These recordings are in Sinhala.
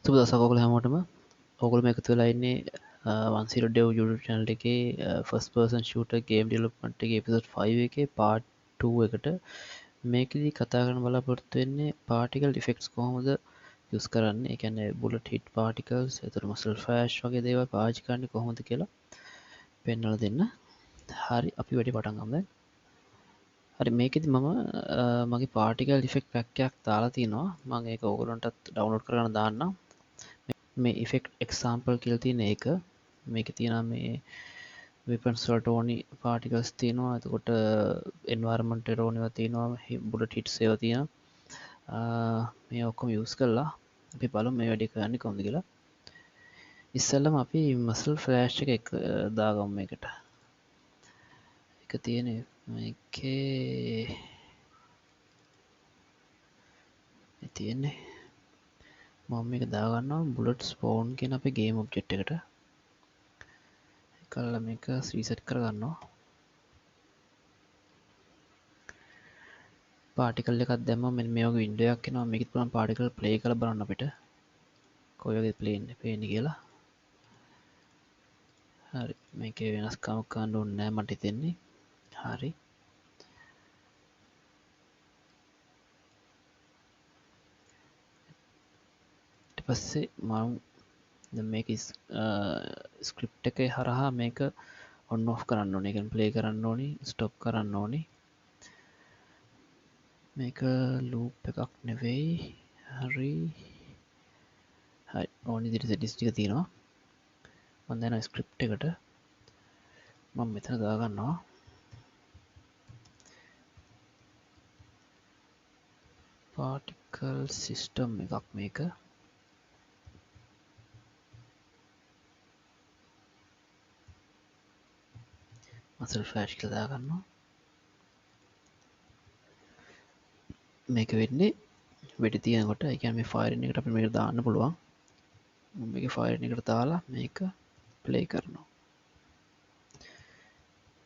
සුබ දවසක් ඔයගොල්ලෝ හැමෝටම. ඔයගොල්ලෝ එකතු වෙලා ඉන්නේ OneZeroDev YouTube channel එකේ first person shooter game development එකේ episode 5 එකේ part 2 එකට. මේකෙදි කතා කරන්න බලාපොරොත්තු වෙන්නේ particle effects කොහොමද use කරන්නේ. ඒ කියන්නේ bullet hit particles, එතකොට muzzle flash වගේ දේවල් පාවිච්චි කරන්නේ කොහොමද කියලා පෙන්වලා දෙන්න. හරි අපි වැඩි පටන් ගමු දැන්. හරි මේකෙදි මම මගේ particle effect pack එකක් දාලා තිනවා. මම ඒක ඔයගොල්ලන්ටත් download කරගන්න දාන්නම්. මේ effect example කියලා තියෙන එක මේකේ තියෙනවා මේ weapons වලට ඕනි particles තියෙනවා. එතකොට environment වලට ඕනිවා තියෙනවා. bullet hits ඒවා තියෙනවා. මේ ඔක්කොම use කරලා අපි බලමු මේ වැඩේ කරන්නේ කොහොමද කියලා. ඉස්සෙල්ලම අපි muzzle flash එක දාගමු මේකට. ඒක තියෙන්නේ මේකේ තියෙන්නේ මම මේක දාගන්නවා bullet spawn කියන අපේ game object එකට. කල්ලා මේක reset කරගන්නවා. පාටිකල් එකක් දැම්මම මෙන්න මේ වගේ වින්ඩෝ එකක් එනවා. මේකෙත් පුළුවන් පාටිකල් ප්ලේ කරලා බලන්න අපිට කොයි වගේ පේන්නේ කියලා. හරි මේකේ වෙනස්කමක් කරන්න ඕනේ නැහැ මට හිතෙන්නේ. හරි ඊට පස්සේ මම දැන් මේක ස්ක්‍රිප්ට් එකේ හරහා මේක on off කරන්න ඕනේ. ඒ කියන්නේ ප්ලේ කරන්න ඕනේ, ස්ටොප් කරන්න ඕනේ. මේක ලූප් එකක් නෙවෙයි. හරි ඕන විදිහට settings ටික තියෙනවා. මම දැන් ස්ක්‍රිප්ට් එකට මම මෙතන දාගන්නවා particle system එකක් මේක. muzzle flash කියලා දාගන්නවා. මේක වෙන්නේ වෙඩි තියනකොට. ඒ කියන්නේ මේ firing එකට අපි මේක දාන්න පුළුවන්. මම මේක firing එකට දාලා මේක play කරනවා.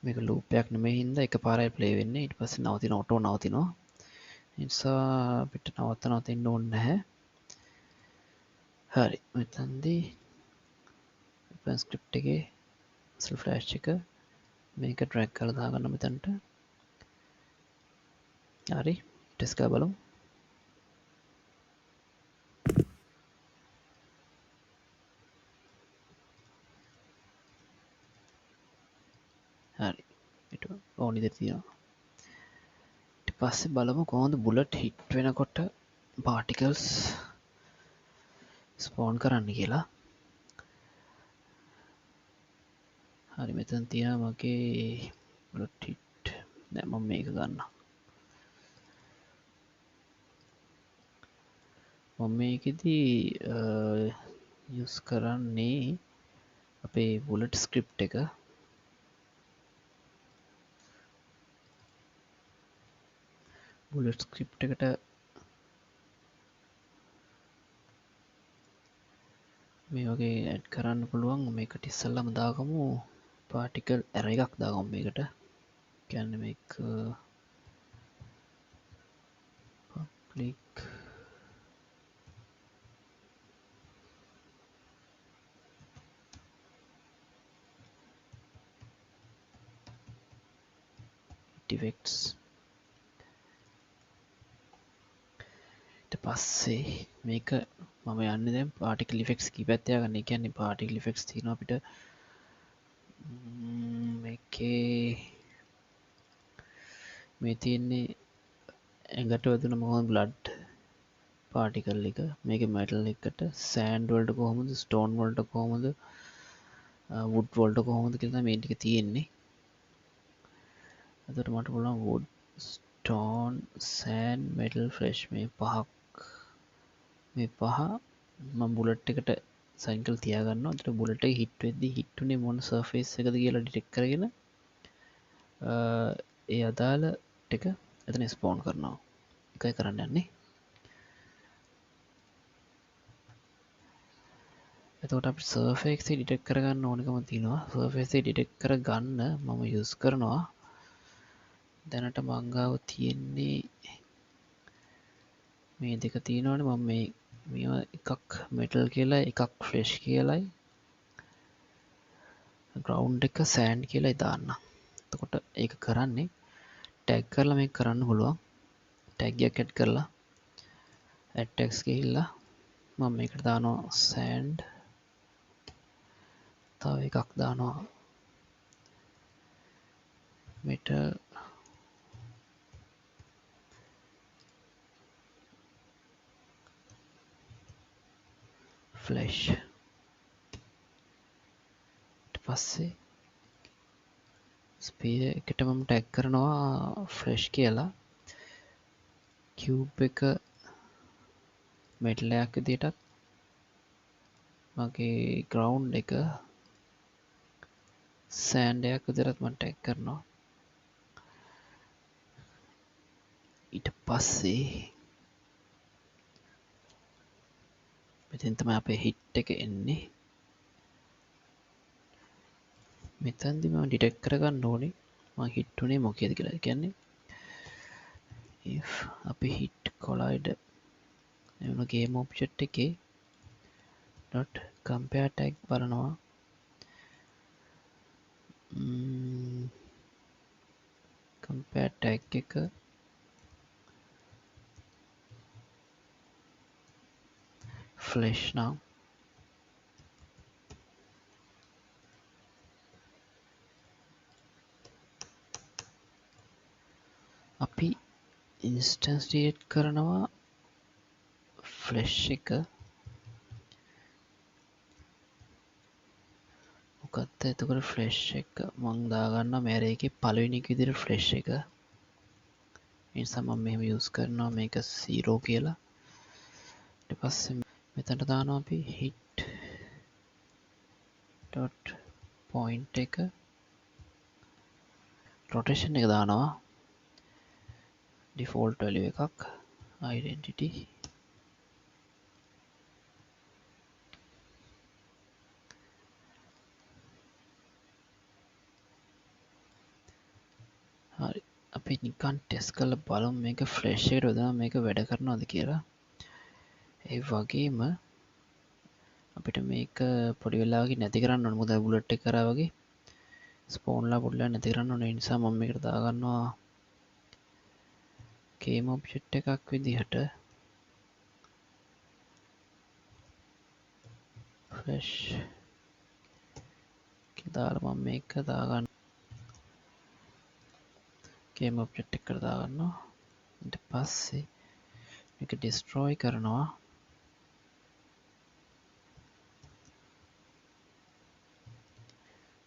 මේක loop එකක් නෙමෙයි හින්දා එකපාරයි play වෙන්නේ. ඊට පස්සේ නවතින auto නවතිනවා. ඒ නිසා අපිට නවත්තන්න ඕනේ නැහැ. හරි මෙතනදී open script එකේ muzzle flash එක මේක drag කරලා දාගන්න මෙතනට. හරි ටෙස්ට් කරලා බලමු. හරි ඊට ඕන විදිහට තියෙනවා. ඊට පස්සේ බලමු කොහොමද bullet hit වෙනකොට particles spawn කරන්න කියලා. හරි මෙතන තියෙනවා මගේ bullet hit. දැන් මම මේක ගන්නවා. මම මේකෙදි use කරන්නේ අපේ bullet script එක. bullet script එකට මේ වගේ add කරන්න පුළුවන්. මේකට ඉස්සෙල්ලාම දාගමු particle array එකක් දාගමු මේකට. කියන්නේ මේක public effects. ඊට පස්සේ මේක මම යන්නේ දැන් particle effects කීපයක් තියාගන්න. ඒ කියන්නේ particle effects තියෙනවා අපිට මේකේ මේ තියෙන්නේ ඇඟට වැදුන මොකද blood particle එක. මේකේ metal එකට sand වලට කොහොමද, stone වලට කොහොමද, wood වලට කොහොමද කියලා මේ ටික තියෙන්නේ. එතකොට මට පුළුවන් wood, stone, sand, metal, flesh මේ පහ මම bullet එකට assign කරලා තියාගන්නවා. එතකොට bullet එක hit වෙද්දී hit උනේ මොන surface එකද කියලා detect කරගෙන ඒ අදාළ ටික එතන spawn කරනවා. එකයි කරන්න යන්නේ. එතකොට අපි surface එක detect කරගන්න ඕනකම තියෙනවා. surface එක detect කරගන්න මම use කරනවා දැනට මං ගාව තියෙන්නේ මේ දෙක තියෙනවනේ. මම මේ මේව එකක් මෙටල් කියලා එකක් ෆ්‍රෙෂ් කියලයි ග්‍රවුන්් එක සෑන්ඩ් කියලයි දාන්න. එතකොට ඒක කරන්නේ ටැග් කරලා මේ කරන්න පුළුවන්. ටැග්යක් ඇඩ් කරලා ඇට්ටෙක්ස් ගිහිල්ලා මම මේකට දානවා සෑන්ඩ්, තව එකක් දානවා මෙටල් ෆ්ලෙෂ්. ඊට පස්සේ ස්පීඩ් එකට මම ටැග් කරනවා ෆ්‍රෙෂ් කියලා. කියුබ් එක මෙටල් එකක් විදියටත් මගේ ග්‍රවුන්් එක සෑන්ඩ් එකක් විදියටත් මම ටැග් කරනවා. ඊට පස්සේ මෙතෙන් තමයි අපේ හිට් එක එන්නේ. මෙතනදි මම ඩිටෙක්ට් කරගන්න ඕනේ මම හිට් උනේ මොකේද කියලා. ඒ කියන්නේ if අපි hit collide එවන game object එකේ dot compare tag බලනවා. compare tag එක flash නම් අපි instance create කරනවා flash එක. මොකක්ද එතකොට flash එක මං දාගන්නවා මේරේ එකේ පළවෙනි එක විදිහට flash එක. ඒ නිසා මම මෙහෙම use කරනවා මේක 0 කියලා. ඊට පස්සේ මෙතනට දානවා අපි hit dot point එක rotation එක දානවා default value එකක් identity. හරි අපි නිකන් ටෙස්ට් කරලා බලමු මේක ෆ්ලැෂ් එකට යොදලා මේක වැඩ කරනවද කියලා. ඒ වගේම අපිට මේක පොඩි වෙලාවකින් නැති කරන්න ඕන. මොකද බුලට් එක කරා වගේ ස්පෝන්ලා පොඩ්ඩක් නැති කරන්න ඕන. ඒ නිසා මම මේකට දාගන්නවා game object එකක් විදිහට flash කියලා දාලා මම මේක දාගන්න game object එකට දාගන්නවා. ඊට පස්සේ මේක destroy කරනවා.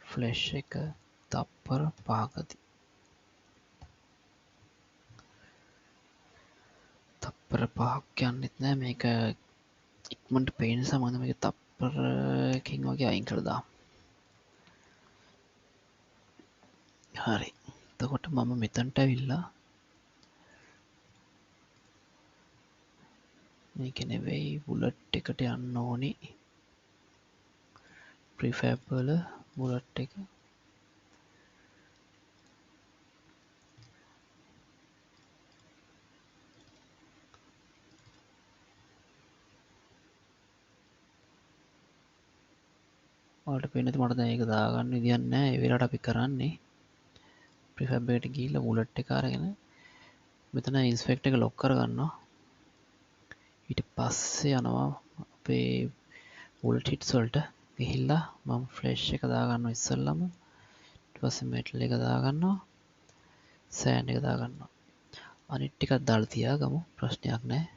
ෆ්ලැෂ් එක තප්පර 5කදී තප්පර 5ක් යන්නෙත් නෑ මේක ඉක්මනට පේන නිසා මම මේක තප්පරකින් වගේ අයින් කරලා දාමු. හරි එතකොට මම මෙතනට ඇවිල්ලා මේක නෙවෙයි බුලට් එකට යන්න ඕනේ. prefab වල බුලට් එක ඔයාලට පේන්නේ නැති මට දැන් ඒක දාගන්න විදියක් නැහැ. ඒ වෙලාවට අපි කරන්නේ prefab එකට ගිහිල්ලා බුලට් එක අරගෙන මෙතන ඉන්ස්පෙක්ටර් එක ලොක් කරගන්නවා. ඊට පස්සේ යනවා අපේ බුලට් හිට්ස් වලට ගිහිල්ලා මම ෆ්ලැෂ් එක දාගන්නවා ඉස්සෙල්ලාම. ඊට පස්සේ මෙටල් එක දාගන්නවා. සෑන්ඩ් එක දාගන්නවා. අනිත් ටිකක් දාලා තියාගමු ප්‍රශ්නයක් නැහැ.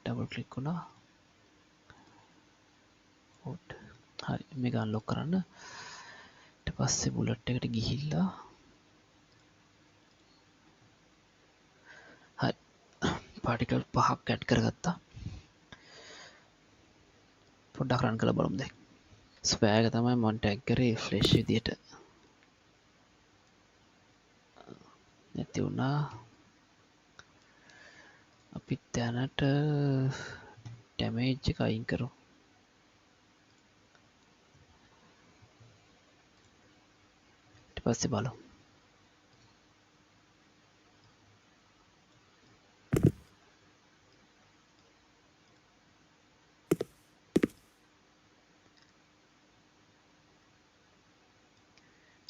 ඩබල් ක්ලික් වුණා. හරි මේක අන්ලොක් කරන්න. ඊට පස්සේ බුලට් එකට ගිහිල්ලා හරි පාටිකල් 5ක් ඇඩ් කරගත්තා. පොඩ්ඩක් රන් කරලා බලමු දැන්. ස්පෑග තමයි මම ටැග් කරේ ෆ්ලැෂ් විදියට. නැති වුණා. අපි දැනට ඩැමේජ් එක අයින් කරමු. ඊට පස්සේ බලමු.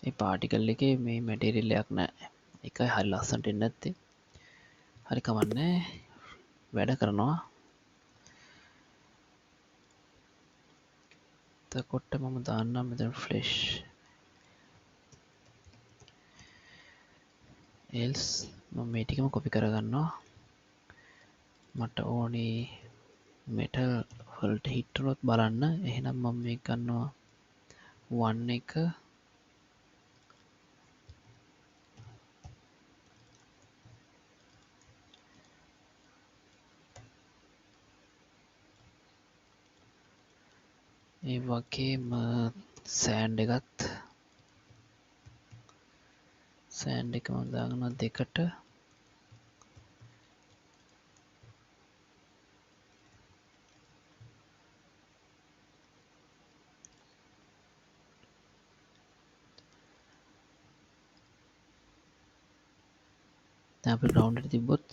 ඒ පාටිකල් එකේ මේ මැටීරියල් එකක් නැහැ. ඒකයි හරි ලස්සනට එන්නේ නැත්තේ. හරි කමන්නේ. වැඩ කරනවා. එතකොට මම දාන්නම් මෙතන ෆ්ලෙෂ් else මම මේ ටිකම කොපි කරගන්නවා. මට ඕනේ මෙටල් වලට හිට් වුණොත් බලන්න. එහෙනම් මම මේක ගන්නවා 1 එක ඒ වගේම සෑන්ඩ් එකත් සෑන්ඩ් එක මම දාගන්නවා 2ට දැන් අපි ග්‍රවුන්ඩ් එකට තිබ්බොත්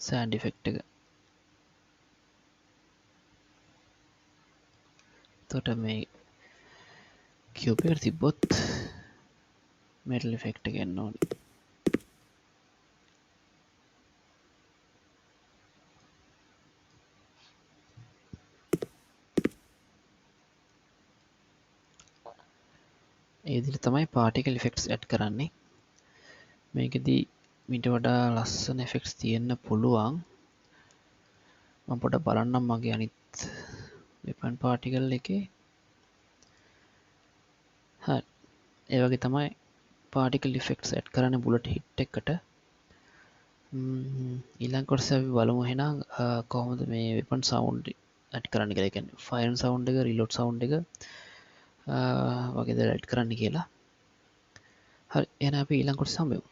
සෑන්ඩ් ඉෆෙක්ට් එක. එතකොට මේ කියුබ් එකට තිබ්බොත් මෙටල් ඉෆෙක්ට් එක එන්න ඕනේ. ඒ විදිහට තමයි පාටිකල් ඉෆෙක්ට්ස් ඇඩ් කරන්නේ. මේකෙදී මීට වඩා ලස්සන ඉෆෙක්ට්ස් තියෙන්න පුළුවන්. මම පොඩ්ඩක් බලන්නම් මගේ අනිත් වෙපන් පාටිකල් එකේ. හරි. ඒ වගේ තමයි පාටිකල් ඉෆෙක්ට්ස් ඇඩ් කරන්නේ බුලට් හිට් එකට. ඊළඟ කොටස අපි බලමු එහෙනම් කොහොමද මේ වෙපන් සවුන්ඩ් ඇඩ් කරන්න කියලා. ඒ කියන්නේ ෆයරින් සවුන්ඩ් එක, රීලෝඩ් සවුන්ඩ් එක වගේ දේවල් ඇඩ් කරන්න කියලා. හරි. එහෙනම් අපි ඊළඟ කොටස හම්බෙමු.